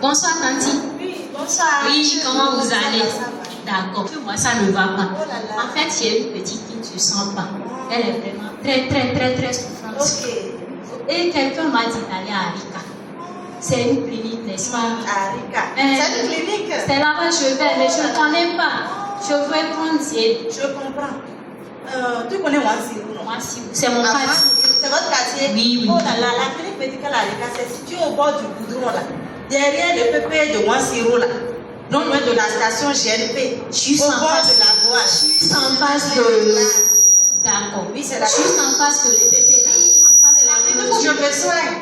Bonsoir, Tanti. Oui, bonsoir. Oui, comment vous allez? Ça va. D'accord. Moi, ça ne va pas. Oh là là. En fait, j'ai une petite qui ne se sent pas. Elle est vraiment très souffrante. Ok. Et quelqu'un m'a dit d'aller à Rika. C'est une clinique, n'est-ce pas? À Rika. C'est une clinique. C'est là-bas que je vais, mais je ne connais pas. Je veux prendre Zélie. Je comprends. Tu connais Wansirou, non? Wansirou, c'est mon quartier. C'est votre quartier? Oui. Oh là là, la clinique médicale à Rika, c'est situé au bord du goudron là. Derrière le PP de Wansirou là. Non loin de la station GNP. Juste au en bord face de la voie. Juste en face de... D'accord. Oui, c'est la juste en face de l'EPP là. En face de la clinique. Je me soigne.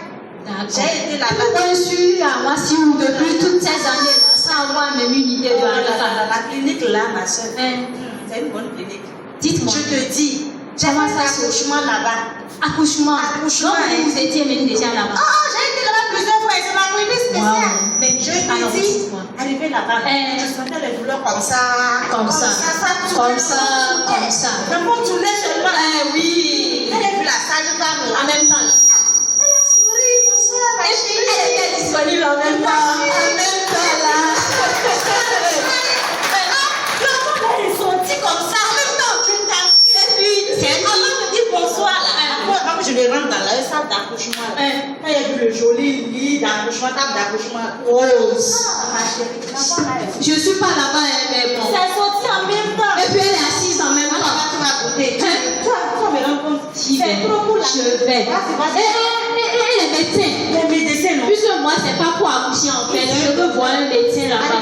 D'accord. J'ai été là-bas. Je suis à Wansirou depuis toutes ces années là. Ça envoie même une idée de la clinique là, ma soeur. C'est une bonne clinique. Dites-moi. Je te dis, j'ai fait un accouchement là-bas. Accouchement. Donc vous étiez même déjà là-bas. Oh, j'ai été là-bas plusieurs fois et c'est ma clinique spéciale. Wow. Mais je te dis, arrivé là-bas, je sentais les douleurs comme ça. Comme ça. Le monde tournait sur moi. Oui. Elle a vu la sage-femme en même temps. Elle a souri, bonsoir, ma chérie. Elle était disponible en même temps. En même temps là. Elle est sortie comme ça. En même temps, tu t'as vu. Avant de dire bonsoir là. Après, je le rentre dans la salle d'accouchement. Quand il y a vu le joli lit d'accouchement, table d'accouchement rose. Ma chérie, je suis pas là-bas, mais bon. C'est sorti en même temps. Et puis elle est assise en même temps. Tu vas goûter. Tu vas me rendre compte. C'est trop pour la. Je vais. Et les médecins. Les médecins, non. Puisque moi, c'est pas pour accoucher en fait. Je veux voir un médecin là-bas.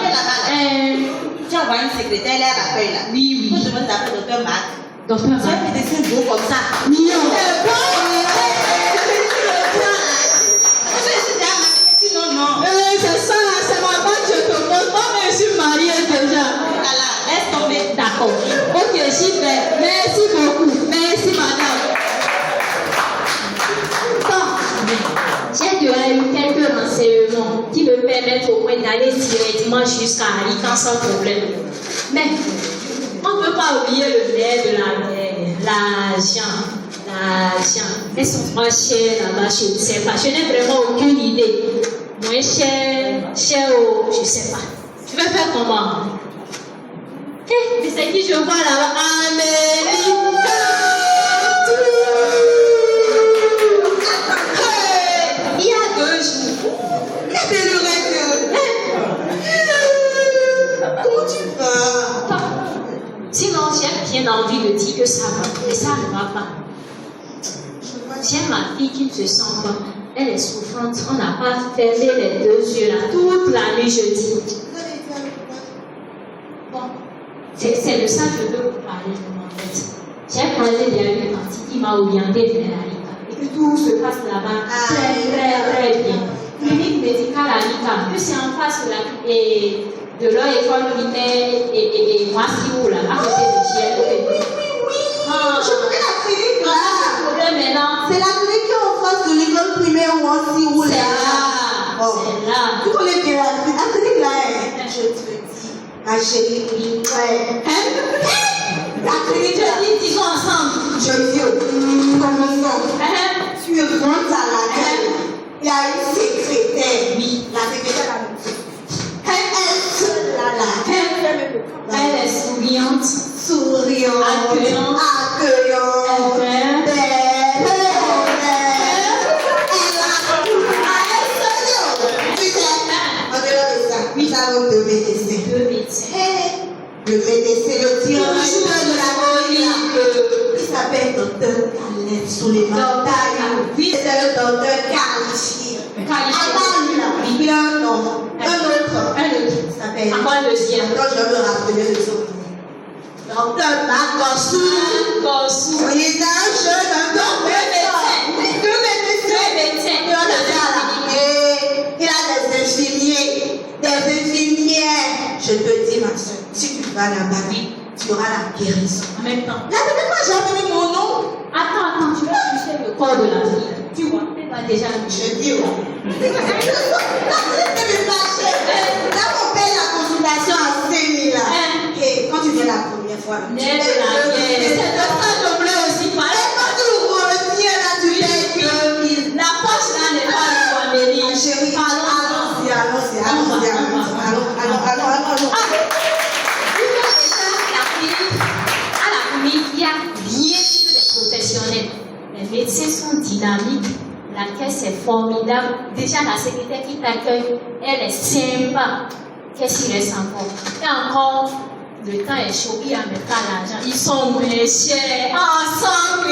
Tu vas voir une secrétaire, elle est à l'accueil là. Oui. Je demande d'appeler docteur Marc. Docteur Marc. C'est un médecin beau comme ça. Mignon. Non. C'est ça, c'est ma banque, je te montre. Moi, je suis mariée déjà. Voilà, laisse tomber. D'accord. Ok, j'y vais. Merci beaucoup. Merci, madame. Bon, j'ai déjà eu quelques renseignements qui me permettent au moins d'aller directement jusqu'à Rika sans problème. Mais on ne peut pas oublier le nerf de la guerre, l'argent. Elles sont pas chères là-bas, je ne sais pas. Je n'ai vraiment aucune idée. Moins cher au, je ne sais pas. Tu vas faire comment? Mais c'est qui je vois là-bas? Amélie. Il y a 2 jours. C'est le règle. Comment tu vas? Sinon, j'ai bien envie de dire que ça va, mais ça ne va pas. J'ai ma fille qui ne se sent pas. Elle est souffrante. On n'a pas fermé les 2 yeux là toute la nuit jeudi. Bon, c'est de ça que je veux vous parler en fait. J'ai croisé une partie qui m'a orienté vers la Rika. Et que tout se passe là-bas très bien. Clinique médicale à Rika. Puis c'est en face de leur école primaire et Wansirou là, à côté de GNP. Je connais la clinique là. Maintenant, c'est la clinique qui est en face de l'école primaire Wansirou là. C'est là. Tu connais bien la clinique là. Je te dis, ma chérie, oui. La clinique là. Disons ensemble. Je dis, commençons. Tu rentres à la gueule. Il y a une secrétaire. Oui. La secrétaire là. Elle est souriante. Accueillante. Nous avons 2 médecins. Le médecin, le directeur de la clinique, il s'appelle docteur Caleb Souleymane. Oui, c'est le docteur Kalichi. Avant lui, il a un nom. Un autre. Il s'appelle. Encore un deuxième. Quand je me rappelais le son. Docteur Makossou. Il est un jeune, un bon médecin. 2 médecins. Il a des infirmiers. Je te dis, ma soeur, si tu vas là-bas, tu auras la guérison. En même temps. Là, tu peux pas jamais mon nom. Attends, tu vas toucher le corps de la fille. Tu vois, elle va déjà. Je dis, là, on paye la consultation à 5 000 là. Et quand tu viens la première fois, c'est de ça doublé aussi. Quand tu reviens là, tu payes 2 000. La poche là n'est pas le Amélie. Chérie, allons-y. allons-y. À la clinique, il y a rien que des professionnels. Les médecins sont dynamiques. La caisse est formidable. Déjà, la secrétaire qui t'accueille, elle est sympa. Qu'est-ce qu'il reste encore? Et encore, le temps est chaud, il n'y a même pas l'argent. Ils sont moins chers. Ensemble,